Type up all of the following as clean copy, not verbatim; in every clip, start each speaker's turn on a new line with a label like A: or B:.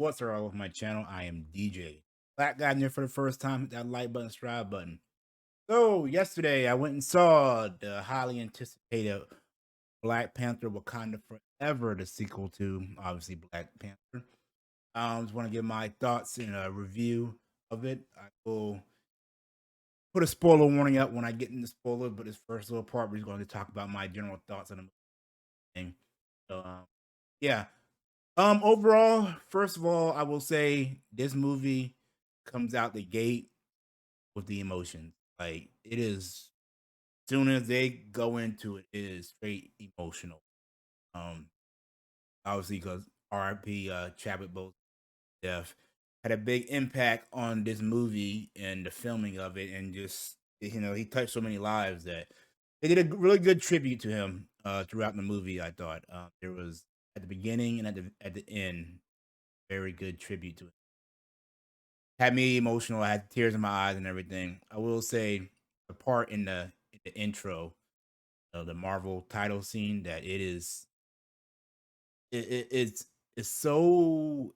A: What's up with my channel? I am DJ. Black guy in there for the first time. Hit that like button, subscribe button. So yesterday I went and saw the highly anticipated Black Panther Wakanda Forever, the sequel to obviously Black Panther. Just want to give my thoughts and a review of it. I will put a spoiler warning up when I get into spoilers, but this first little part we're going to talk about my general thoughts on the movie. So yeah. Overall, first of all, I will say this movie comes out the gate with the emotions. Like it is, soon as they go into it, it is straight emotional. Um, Obviously because R.I.P. Chadwick Boseman's death had a big impact on this movie and the filming of it, and just he touched so many lives that they did a really good tribute to him throughout the movie. I thought there was at the beginning and at the end very good tribute to it. Had me emotional. I had tears in my eyes and everything. I will say the part in the intro, the Marvel title scene, that it is it's so,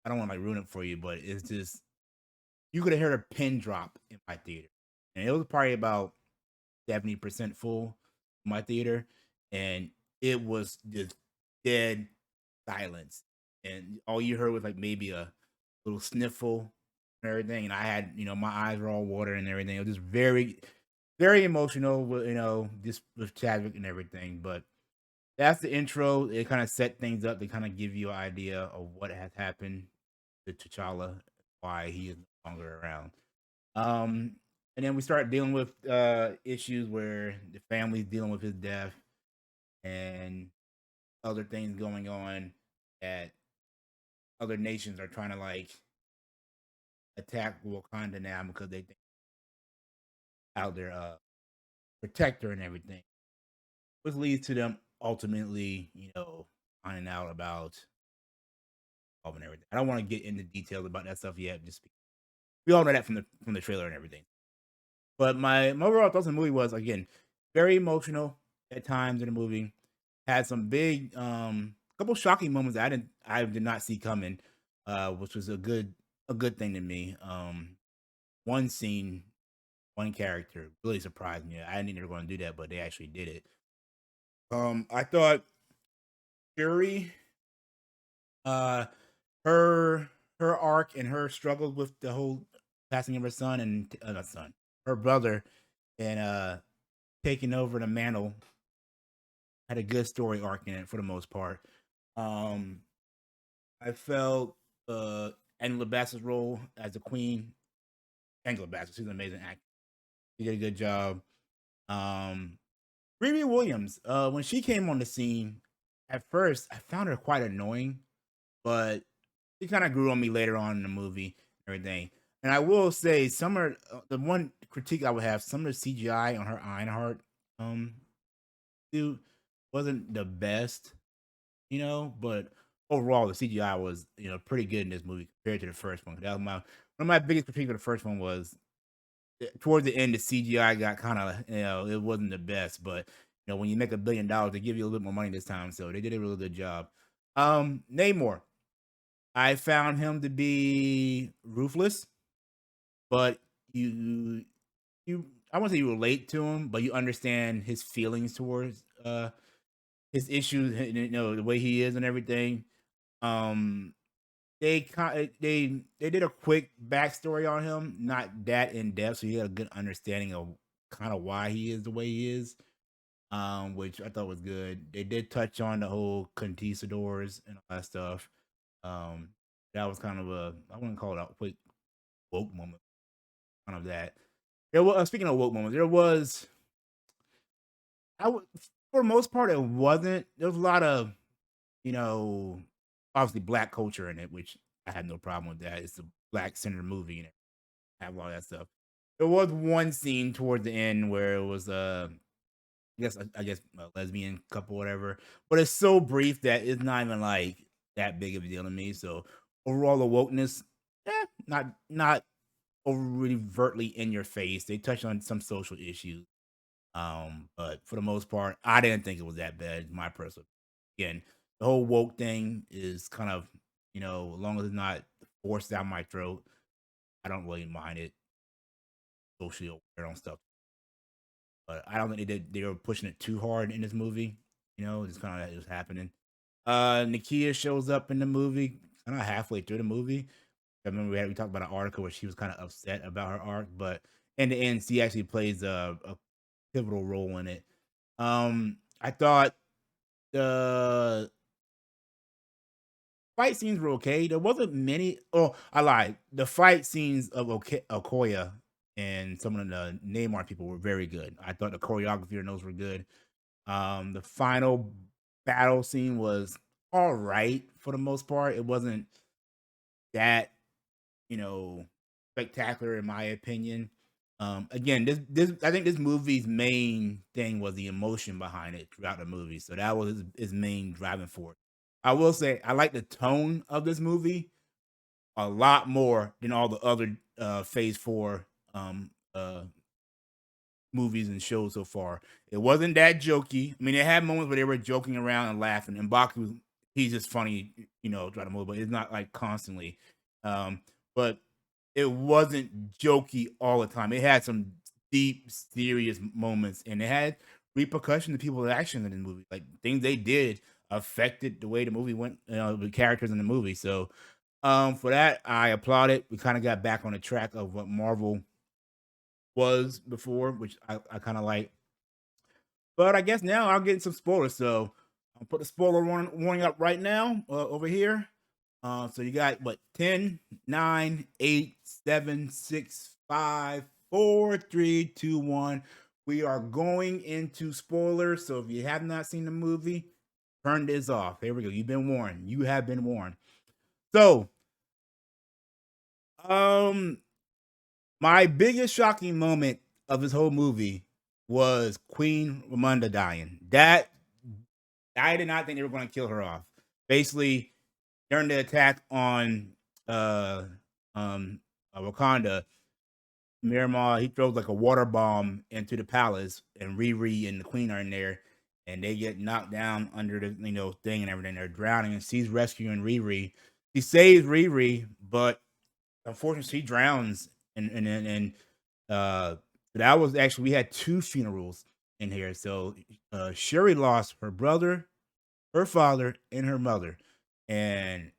A: I don't want to like ruin it for you, but it's just you could have heard a pin drop in my theater, and it was probably about 70% full in my theater, and it was just dead silence, and all you heard was like maybe a little sniffle and everything. And I had, my eyes were all water and everything. It was just very, very emotional, with, just with Chadwick and everything. But that's the intro. It kind of set things up to kind of give you an idea of what has happened to T'Challa, why he is no longer around. Um, and then we start dealing with issues where the family's dealing with his death and other things going on that other nations are trying to like attack Wakanda now because they think out there protector and everything, which leads to them ultimately, finding out about all and everything. I don't want to get into details about that stuff yet. Just we all know that from the trailer and everything. But my overall thoughts on the movie was, again, very emotional at times in the movie. Had some big couple shocking moments that I did not see coming, which was a good thing to me. One scene, one character really surprised me. I didn't think they were going to do that, but they actually did it. I thought Shuri, uh, her her arc and her struggles with the whole passing of her son and not son, her brother, and taking over the mantle, had a good story arc in it for the most part. Um, I felt Angela Bassett's role as the queen. Angela Bassett, she's an amazing actor. She did a good job. Um, Riri Williams, when she came on the scene, at first I found her quite annoying, but she kind of grew on me later on in the movie and everything. And I will say, some are the one critique I would have. Some of the CGI on her Ironheart um dude wasn't the best, but overall the CGI was pretty good in this movie compared to the first one. That was my one of my biggest critiques of the first one was toward the end the CGI got kind of, it wasn't the best, but when you make $1 billion, they give you a little bit more money this time, so they did a really good job. Namor, I found him to be ruthless, but you you I wouldn't say you relate to him, but you understand his feelings towards his issues, the way he is and everything. Um, they did a quick backstory on him, not that in depth, so you had a good understanding of kind of why he is the way he is. Which I thought was good. They did touch on the whole conquistadors and all that stuff. Um, that was kind of I wouldn't call it a quick woke moment, kind of that. There was, speaking of woke moments, there was, I would, for the most part, it wasn't. There was a lot of, you know, obviously black culture in it, which I had no problem with that. It's a black centered movie and it have all that stuff. There was one scene towards the end where it was I guess a lesbian couple, whatever. But it's so brief that it's not even like that big of a deal to me. So overall, the wokeness, not overtly in your face. They touched on some social issues. But for the most part, I didn't think it was that bad. My personal, again, the whole woke thing is kind of. As long as it's not forced down my throat, I don't really mind it. Socially aware on stuff, but I don't think they were pushing it too hard in this movie. Just kind of that was happening. Nakia shows up in the movie, kind of halfway through the movie. I remember we talked about an article where she was kind of upset about her arc, but in the end, she actually plays a pivotal role in it. I thought the fight scenes were okay. There wasn't many. Oh, I lied. The fight scenes of Okoya and some of the Neymar people were very good. I thought the choreography in those were good. The final battle scene was all right for the most part. It wasn't that you know spectacular in my opinion. Again, this I think this movie's main thing was the emotion behind it throughout the movie. So that was his main driving force. I will say I like the tone of this movie a lot more than all the other Phase Four movies and shows so far. It wasn't that jokey. I mean, it had moments where they were joking around and laughing. And Baku, he's just funny, throughout the movie, but it's not like constantly. But it wasn't jokey all the time. It had some deep, serious moments, and it had repercussions to people's actions in the movie. Like things they did affected the way the movie went, the characters in the movie. So, for that, I applaud it. We kind of got back on the track of what Marvel was before, which I kind of like. But I guess now I'll get into some spoilers. So I'll put the spoiler warning up right now over here. So you got what 10, 9, 8, 7, 6, 5, 4, 3, 2, 1. We are going into spoilers. So if you have not seen the movie, turn this off. Here we go. You've been warned. You have been warned. So, um, my biggest shocking moment of this whole movie was Queen Ramonda dying. That I did not think they were going to kill her off. Basically, during the attack on uh Wakanda, Miramar he throws like a water bomb into the palace, and Riri and the Queen are in there, and they get knocked down under the thing and everything. They're drowning, and she's rescuing Riri. She saves Riri, but unfortunately, she drowns, and uh, that was actually we had two funerals in here. So Sherry lost her brother, her father, and her mother, and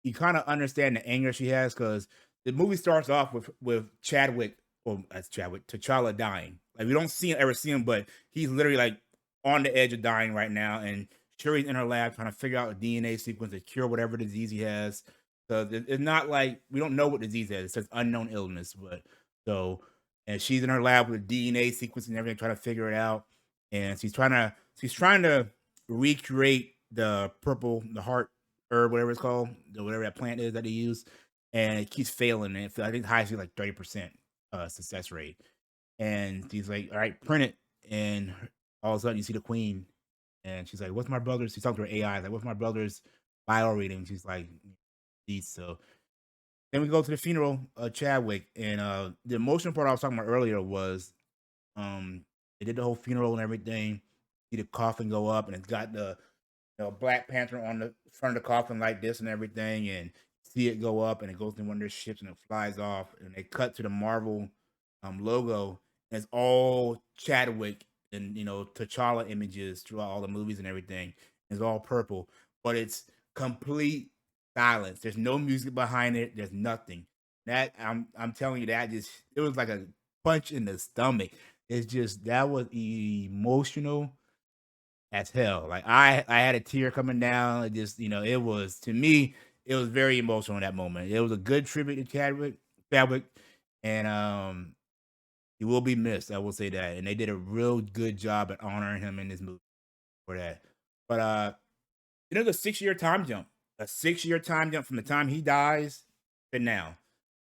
A: you kind of understand the anger she has because the movie starts off with Chadwick, or as Chadwick, T'Challa dying. Like we don't ever see him, but he's literally like on the edge of dying right now, and Shuri's in her lab trying to figure out a DNA sequence to cure whatever disease he has. So it's not like we don't know what disease it is. It says unknown illness, but so and she's in her lab with a DNA sequence and everything, trying to figure it out. And she's trying to recreate the heart herb, whatever it's called, whatever that plant is that they use, and it keeps failing. And I think highest like 30% success rate. And he's like, "All right, print it." And all of a sudden, you see the queen, and she's like, "What's my brother's?" She's talking to her AI, like, "What's my brother's bio reading?" She's like, "These." So then we go to the funeral of Chadwick, and the emotional part I was talking about earlier was, they did the whole funeral and everything. See the coffin go up, and it's got the Black Panther on the front of the coffin like this and everything, and see it go up, and it goes in one of their ships, and it flies off, and they cut to the Marvel logo, and it's all Chadwick and T'Challa images throughout all the movies and everything. It's all purple, but it's complete silence. There's no music behind it. There's nothing. That I'm telling you, that just it was like a punch in the stomach. It's just that was emotional as hell. Like I had a tear coming down. It just it was to me it was very emotional in that moment. It was a good tribute to Chadwick, and he will be missed. I will say that, and they did a real good job at honoring him in this movie for that. But there's a 6 year time jump, from the time he dies to now,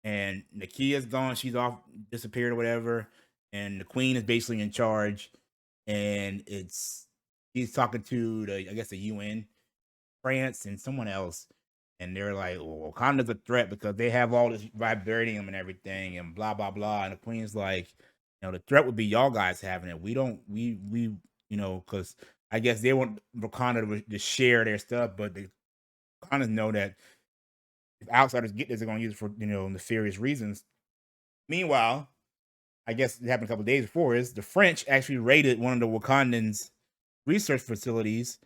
A: and Nakia's gone. She's off, disappeared or whatever, and the queen is basically in charge, and he's talking to I guess the UN, France, and someone else, and they're like, "Well, Wakanda's a threat because they have all this vibranium and everything, and blah blah blah." And the queen's like, "The threat would be y'all guys having it. We don't, we, because I guess they want Wakanda to share their stuff, but the Wakandas know that." if outsiders get this, they're gonna use it for nefarious reasons. Meanwhile, I guess it happened a couple of days before is the French actually raided one of the Wakandans' research facilities,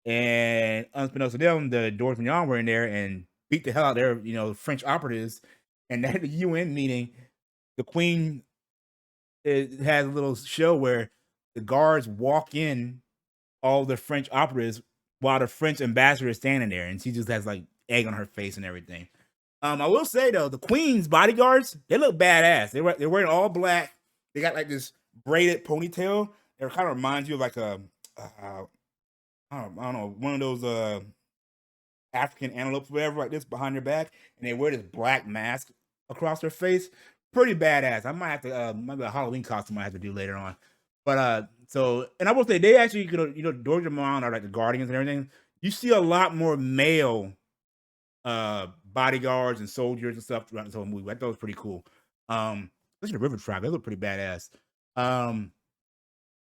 A: and unbeknownst to them, the Dortmund were in there and beat the hell out of their French operatives. And at the UN meeting, the Queen has a little show where the guards walk in all the French operatives while the French ambassador is standing there, and she just has like egg on her face and everything. I will say though, the Queen's bodyguards, they look badass. They're wearing all black. They got like this braided ponytail. It kind of reminds you of like I don't know, one of those African antelopes, whatever, like this behind their back, and they wear this black mask across their face. Pretty badass. I might have to maybe a Halloween costume I have to do later on. But so, and I will say they actually Georgia Mound are like the Guardians and everything. You see a lot more male bodyguards and soldiers and stuff throughout this whole movie. I thought it was pretty cool. Especially the River Tribe, they look pretty badass.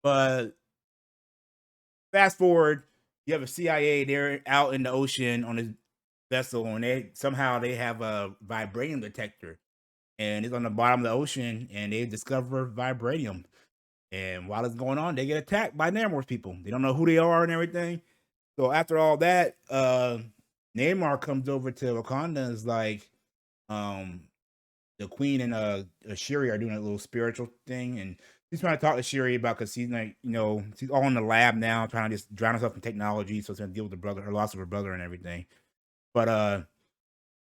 A: But fast forward, you have a CIA. They're out in the ocean on this vessel, and they have a vibranium detector, and it's on the bottom of the ocean, and they discover vibranium. And while it's going on, they get attacked by Namor's people. They don't know who they are and everything. So after all that, Namor comes over to Wakanda and is like, the Queen and Shuri are doing a little spiritual thing, and he's trying to talk to Shuri about because she's like, she's all in the lab now, trying to just drown herself in technology, so she's gonna deal with her loss of her brother and everything. But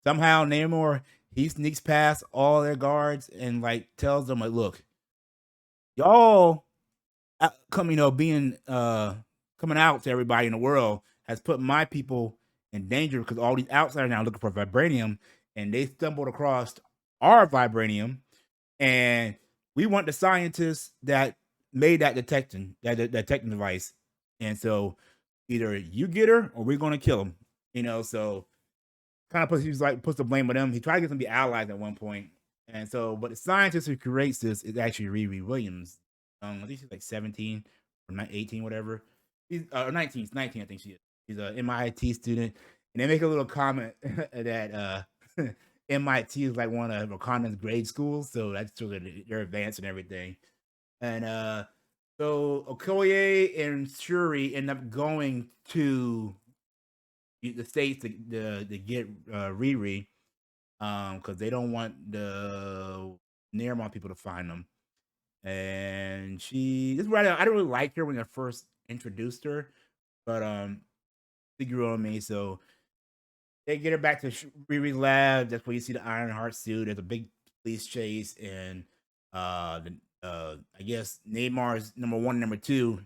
A: somehow Namor he sneaks past all their guards and like tells them like, look, y'all coming out to everybody in the world has put my people in danger because all these outsiders now looking for vibranium, and they stumbled across our vibranium, and we want the scientists that made that detecting device, and so either you get her or we're gonna kill him. So kind of puts the blame on them. He tried to get them to be allies at one point, and so but the scientist who creates this is actually Riri Williams. I think she's like 17 or 18, whatever. She's 19, 19, I think she is. She's an MIT student, and they make a little comment that MIT is like one of Wakanda's grade schools, so that's sort of their advanced and everything. And so Okoye and Shuri end up going to the states to get Riri, because they don't want the Nairmont people to find them. And this is where I didn't really like her when I first introduced her, but she grew on me. So they get her back to Riri's lab. That's where you see the Ironheart suit. There's a big police chase, and I guess Neymar's number one, number two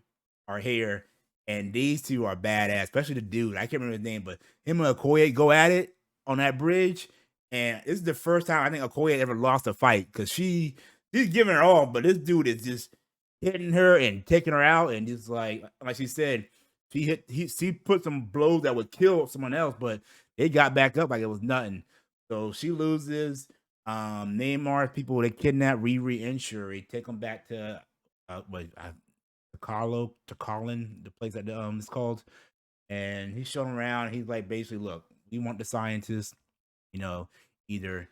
A: are here, and these two are badass. Especially the dude, I can't remember his name, but him and Okoye go at it on that bridge, and this is the first time I think Okoye ever lost a fight because she's giving her all, but this dude is just hitting her and taking her out, and just like she said, she put some blows that would kill someone else, but they got back up like it was nothing. So she loses. Neymar's people, they kidnap Riri and Shuri, take them back to Takalin, the place that it's called, and he's showing around. He's like, basically, look, we want the scientists, either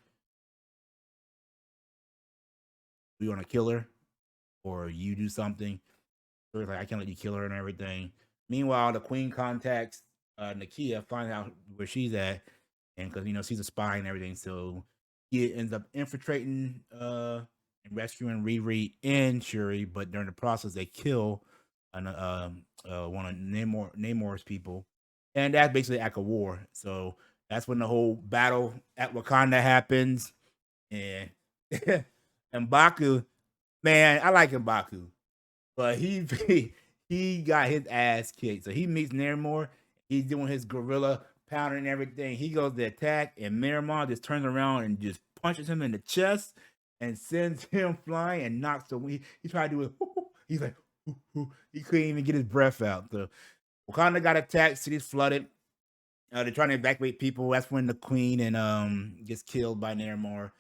A: we want to kill her or you do something. So he's like, I can't let you kill her and everything. Meanwhile, the Queen contacts Nakia, finds out where she's at, and because she's a spy and everything, so he ends up infiltrating and rescuing Riri and Shuri. But during the process, they kill one of Namor's people, and that's basically act of war. So that's when the whole battle at Wakanda happens, and and Baku, man, I like Mbaku, but he got his ass kicked. So he meets Namor. He's doing his gorilla pounding and everything. He goes to attack, and Miramon just turns around and just punches him in the chest and sends him flying and knocks the wind. He tried to do it. He's like, he couldn't even get his breath out. So Wakanda got attacked. City's flooded. They're trying to evacuate people. That's when the Queen and gets killed by Namor.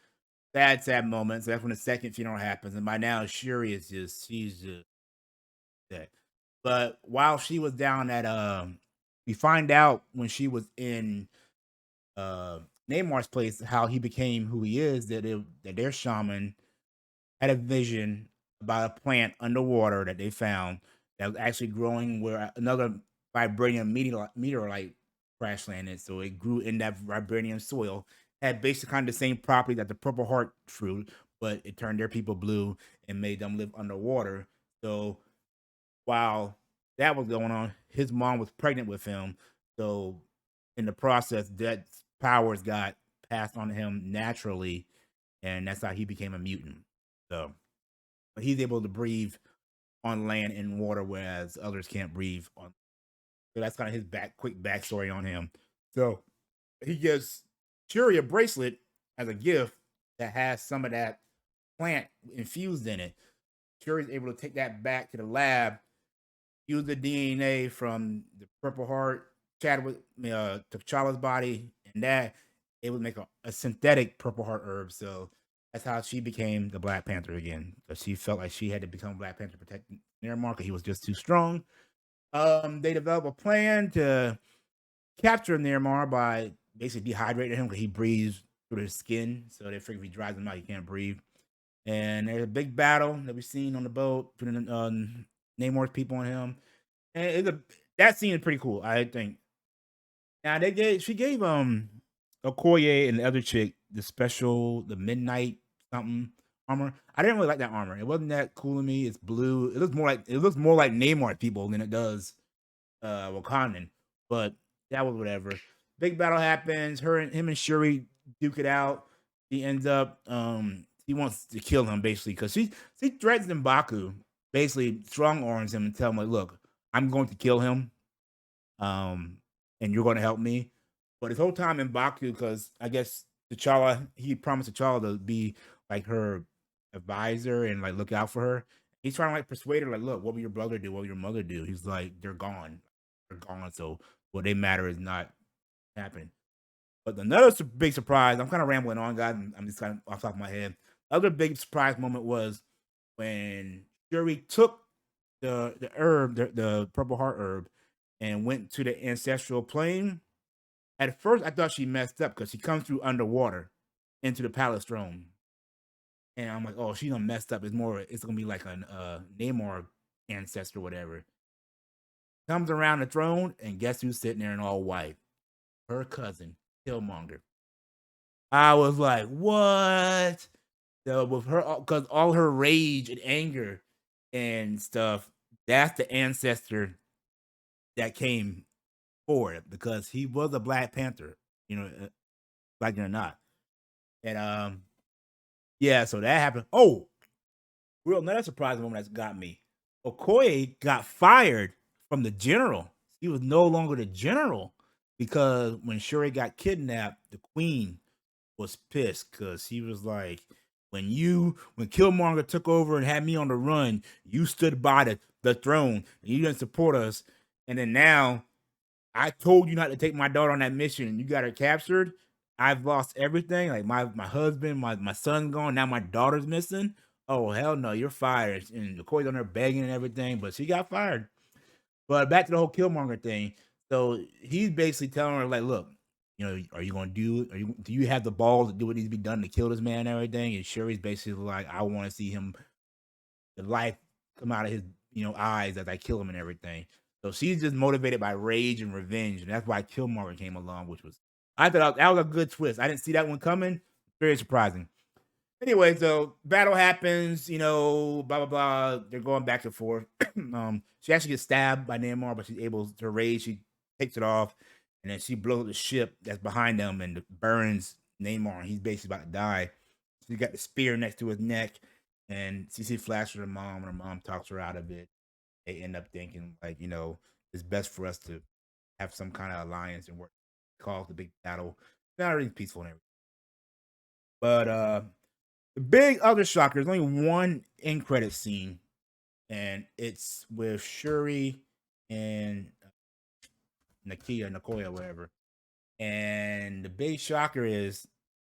A: Sad moment. So that's when the second funeral happens. And by now, Shuri is she's just dead. But while she was down at we find out when she was in Neymar's place, how he became who he is, that their shaman had a vision about a plant underwater that they found that was actually growing where another vibranium meteorite crash landed. So it grew in that vibranium soil, had basically kind of the same property that the purple heart fruit, but it turned their people blue and made them live underwater. So while that was going on, his mom was pregnant with him. So in the process, that powers got passed on to him naturally, and that's how he became a mutant. So but he's able to breathe on land and water, whereas others can't breathe on. So that's kind of his quick backstory on him. So he gives Shuri a bracelet as a gift that has some of that plant infused in it. Shuri's able to take that back to the lab, use the DNA from the Purple Heart, Chadwick, T'Challa's body, and that it would make a synthetic Purple Heart herb. So that's how she became the Black Panther again. Because she felt like she had to become Black Panther to protect Miramar because he was just too strong. They developed a plan to capture Miramar by basically dehydrating him because he breathes through his skin. So they figure if he dries him out, he can't breathe. And there's a big battle that we've seen on the boat between Namor's people and him. And that scene is pretty cool, I think. Now she gave Okoye and the other chick the midnight something armor. I didn't really like that armor. It wasn't that cool to me. It's blue. It looks more like Namor people than it does Wakandan. But that was whatever. Big battle happens. Him and Shuri duke it out. He ends up he wants to kill him basically because she threatens M'Baku, basically strong arms him and tell him like, look, I'm going to kill him. Um, and you're going to help me. But his whole time in Baku, because I guess T'Challa, he promised T'Challa to be like her advisor and like look out for her. He's trying to like persuade her, like, look, what will your brother do? What will your mother do? He's like, they're gone. They're gone. So what they matter is not happening. But another big surprise, I'm kind of rambling on, guys. I'm just kind of off the top of my head. Other big surprise moment was when Shuri took the herb, the purple heart herb, and went to the ancestral plane. At first, I thought she messed up because she comes through underwater into the palace throne, and I'm like, oh, she done messed up. It's gonna be like an Namor ancestor, whatever. Comes around the throne, and guess who's sitting there in all white? Her cousin, Killmonger. I was like, what? So with her, because all her rage and anger and stuff, that's the ancestor that came forward because he was a Black Panther, like it or not. And yeah, so that happened. Oh, real another surprising moment that's got me. Okoye got fired from the general. He was no longer the general because when Shuri got kidnapped, the queen was pissed because he was like, when Killmonger took over and had me on the run, you stood by the throne and you didn't support us. And then now I told you not to take my daughter on that mission and you got her captured. I've lost everything. Like my husband, my son's gone. Now my daughter's missing. Oh hell no, you're fired. And the court's on there begging and everything, but she got fired. But back to the whole Killmonger thing. So he's basically telling her, like, look, are you gonna do you have the balls to do what needs to be done to kill this man and everything? And Shuri's basically like, I want to see him the life come out of his eyes as I kill him and everything. So she's just motivated by rage and revenge, and that's why Killmonger came along, which was I thought that was a good twist. I didn't see that one coming. Very surprising. Anyway, so battle happens, blah blah blah. They're going back and forth. She actually gets stabbed by Namor, but she's able to rage. She takes it off, and then she blows the ship that's behind them and burns Namor. And he's basically about to die. She got the spear next to his neck, and CC flashes her mom, and her mom talks her out of it. They end up thinking like, it's best for us to have some kind of alliance and work. Cause the big battle. Not really peaceful and everything. But the big other shocker is only one end credit scene, and it's with Shuri and Nakoya, whatever. And the big shocker is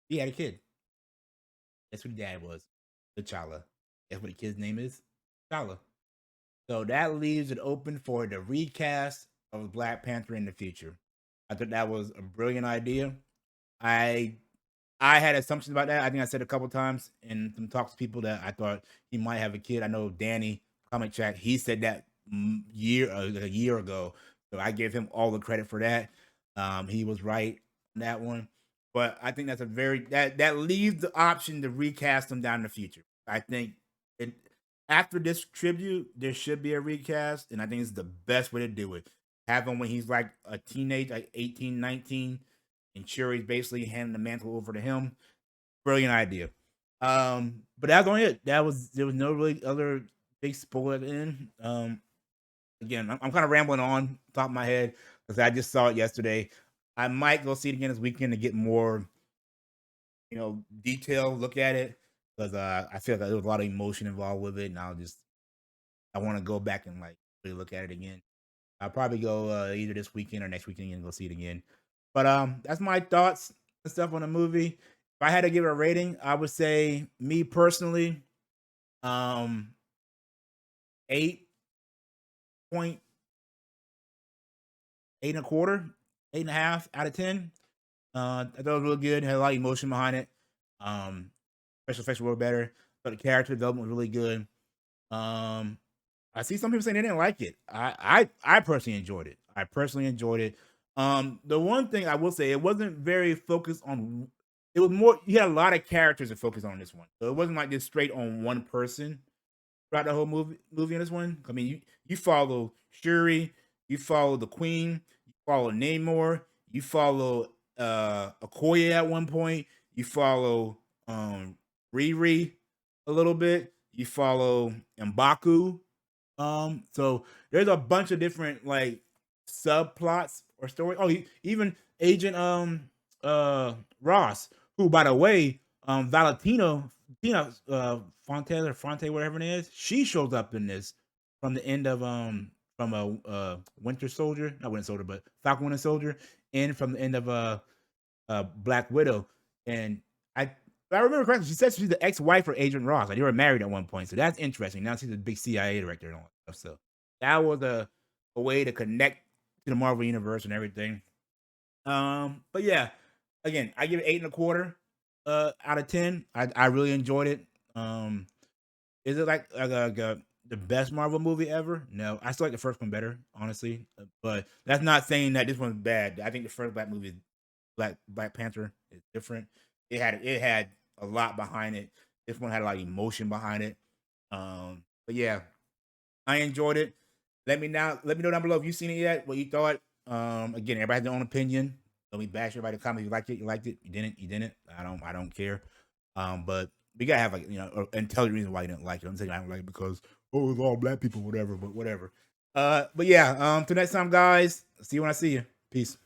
A: he had a kid. That's what the dad was. T'Challa. That's what the kid's name is. T'Challa. So that leaves it open for the recast of Black Panther in the future. I thought that was a brilliant idea. I I had assumptions about that. I think I said a couple times in some talks to people that I thought he might have a kid. I know Danny Comic Track, he said that a year ago. So I give him all the credit for that. He was right on that one. But I think that's a very that leaves the option to recast him down in the future. I think it, after this tribute, there should be a recast, and I think it's the best way to do it. Have him when he's like a teenage, like 18, 19, and Shuri's basically handing the mantle over to him. Brilliant idea. But that's only it. There was no really other big spoiler in. Again, I'm kind of rambling on top of my head because I just saw it yesterday. I might go see it again this weekend to get more, detail look at it because I feel like there was a lot of emotion involved with it, and I want to go back and like really look at it again. I'll probably go either this weekend or next weekend and go see it again. But that's my thoughts and stuff on the movie. If I had to give it a rating, I would say me personally, um, 8.8 and a quarter, 8.5 out of 10. I thought it was really good. Had a lot of emotion behind it. Um, Special effects were better, but the character development was really good. Um, I see some people saying they didn't like it. I personally enjoyed it. I personally enjoyed it. The one thing I will say, it wasn't very focused on. It was more. You had a lot of characters to focus on this one, so it wasn't like just straight on one person throughout the whole movie in this one. I mean, you follow Shuri, you follow the Queen, you follow Namor, you follow Okoye at one point, you follow Riri a little bit, you follow M'Baku. So there's a bunch of different like subplots or story. Oh, even Agent Ross, who by the way, Valentino Tina Fonte or Fonte, whatever it is, she shows up in this from the end of from a Winter Soldier, not Winter Soldier, but Falcon Winter Soldier, and from the end of Black Widow. And I if I remember correctly, she said she's the ex-wife of Agent Ross. Like they were married at one point, so that's interesting. Now she's a big CIA director and all that stuff. So that was a way to connect to the Marvel universe and everything. But yeah, again, I give it 8.25 out of 10. I really enjoyed it. Is it like the best Marvel movie ever? No, I still like the first one better, honestly. But that's not saying that this one's bad. I think the first Black Panther is different. It had a lot behind it. This one had a lot of emotion behind it. But yeah, I enjoyed it. Let me know down below if you've seen it yet, what you thought. Again, everybody has their own opinion. Don't be bash everybody in the comments. You liked it, you liked it. You didn't. I don't care. But we gotta have like and tell the reason why you didn't like it. I'm saying I don't like it because it's all black people, whatever. But whatever. But yeah. Till next time, guys. See you when I see you. Peace.